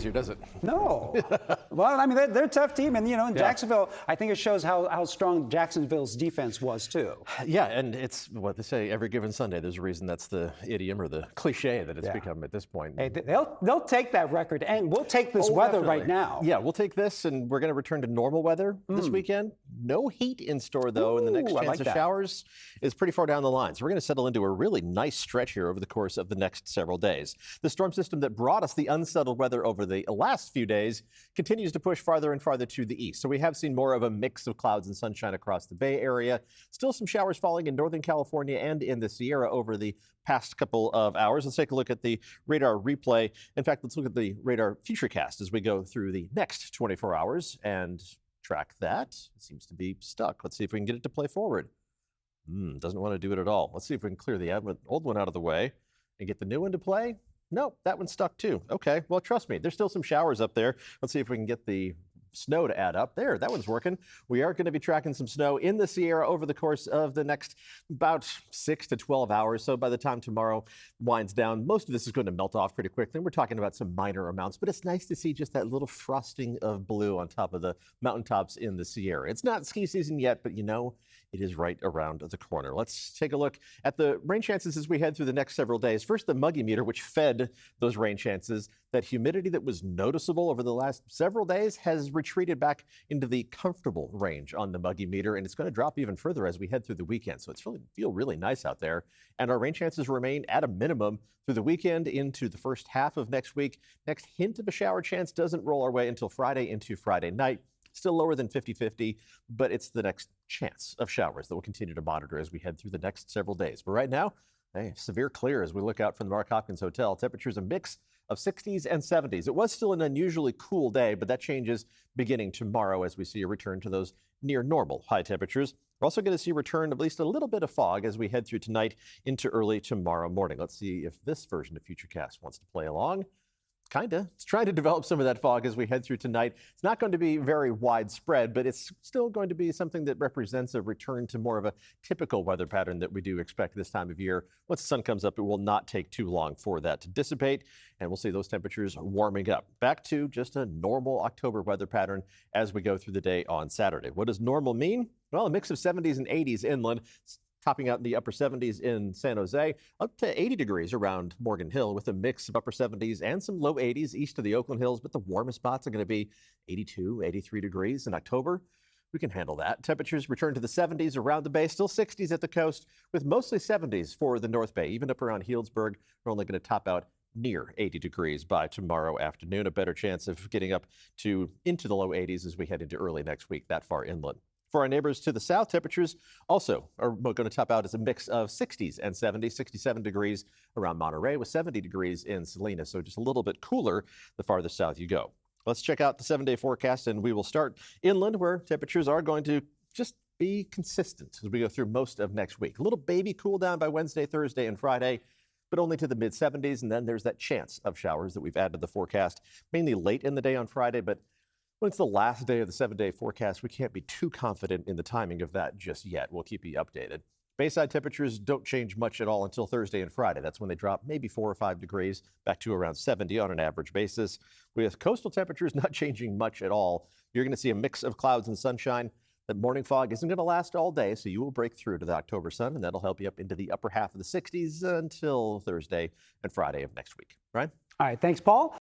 easier, does it? No. Well, I mean, they're a tough team. And, in Jacksonville, I think it shows how strong Jacksonville's defense was, too. Yeah, and it's what they say, every given Sunday, there's a reason that's the idiom or the cliche that it's become at this point. Hey, they'll take that record, and we'll take this weather right now. Yeah, we'll take this, and we're going to return to normal weather this weekend. No heat in store, though, and the next chance of showers is pretty far down the line. So we're going to settle into a really nice stretch here over the course of the next several days. The storm system that brought us the unsettled weather over the last few days continues to push farther and farther to the east. So we have seen more of a mix of clouds and sunshine across the Bay Area. Still some showers falling in Northern California and in the Sierra over the past couple of hours. Let's take a look at the radar replay. In fact, let's look at the radar futurecast as we go through the next 24 hours and track that. It seems to be stuck. Let's see if we can get it to play forward. Doesn't want to do it at all. Let's see if we can clear the old one out of the way and get the new one to play. Nope, that one's stuck too. Okay, well, trust me, there's still some showers up there. Let's see if we can get the snow to add up. There, that one's working. We are going to be tracking some snow in the Sierra over the course of the next about 6 to 12 hours. So by the time tomorrow winds down, most of this is going to melt off pretty quickly. And we're talking about some minor amounts, but it's nice to see just that little frosting of blue on top of the mountaintops in the Sierra. It's not ski season yet, but it is right around the corner. Let's take a look at the rain chances as we head through the next several days. First, the Muggy meter, which fed those rain chances. That humidity that was noticeable over the last several days has retreated back into the comfortable range on the Muggy meter, and it's going to drop even further as we head through the weekend. So it's feel really nice out there. And our rain chances remain at a minimum through the weekend into the first half of next week. Next hint of a shower chance doesn't roll our way until Friday into Friday night. Still lower than 50-50, but it's the next chance of showers that we'll continue to monitor as we head through the next several days. But right now, severe clear as we look out from the Mark Hopkins Hotel. Temperatures a mix of 60s and 70s. It was still an unusually cool day, but that changes beginning tomorrow as we see a return to those near normal high temperatures. We're also going to see a return of at least a little bit of fog as we head through tonight into early tomorrow morning. Let's see if this version of Futurecast wants to play along. Kinda. It's trying to develop some of that fog as we head through tonight. It's not going to be very widespread, but it's still going to be something that represents a return to more of a typical weather pattern that we do expect this time of year. Once the sun comes up, it will not take too long for that to dissipate, and we'll see those temperatures warming up. Back to just a normal October weather pattern as we go through the day on Saturday. What does normal mean? Well, a mix of 70s and 80s inland, topping out in the upper 70s in San Jose, up to 80 degrees around Morgan Hill with a mix of upper 70s and some low 80s east of the Oakland Hills. But the warmest spots are going to be 82, 83 degrees in October. We can handle that. Temperatures return to the 70s around the Bay, still 60s at the coast with mostly 70s for the North Bay. Even up around Healdsburg, we're only going to top out near 80 degrees by tomorrow afternoon. A better chance of getting up to into the low 80s as we head into early next week, that far inland. For our neighbors to the south, temperatures also are going to top out as a mix of 60s and 70s, 67 degrees around Monterey with 70 degrees in Salinas. So just a little bit cooler the farther south you go. Let's check out the 7-day forecast, and we will start inland where temperatures are going to just be consistent as we go through most of next week. A little baby cool down by Wednesday, Thursday, and Friday, but only to the mid 70s. And then there's that chance of showers that we've added to the forecast, mainly late in the day on Friday, but when it's the last day of the 7-day forecast, we can't be too confident in the timing of that just yet. We'll keep you updated. Bayside temperatures don't change much at all until Thursday and Friday. That's when they drop maybe 4 or 5 degrees, back to around 70 on an average basis. With coastal temperatures not changing much at all, you're going to see a mix of clouds and sunshine. That morning fog isn't going to last all day, so you will break through to the October sun, and that'll help you up into the upper half of the 60s until Thursday and Friday of next week. Right? All right, thanks, Paul.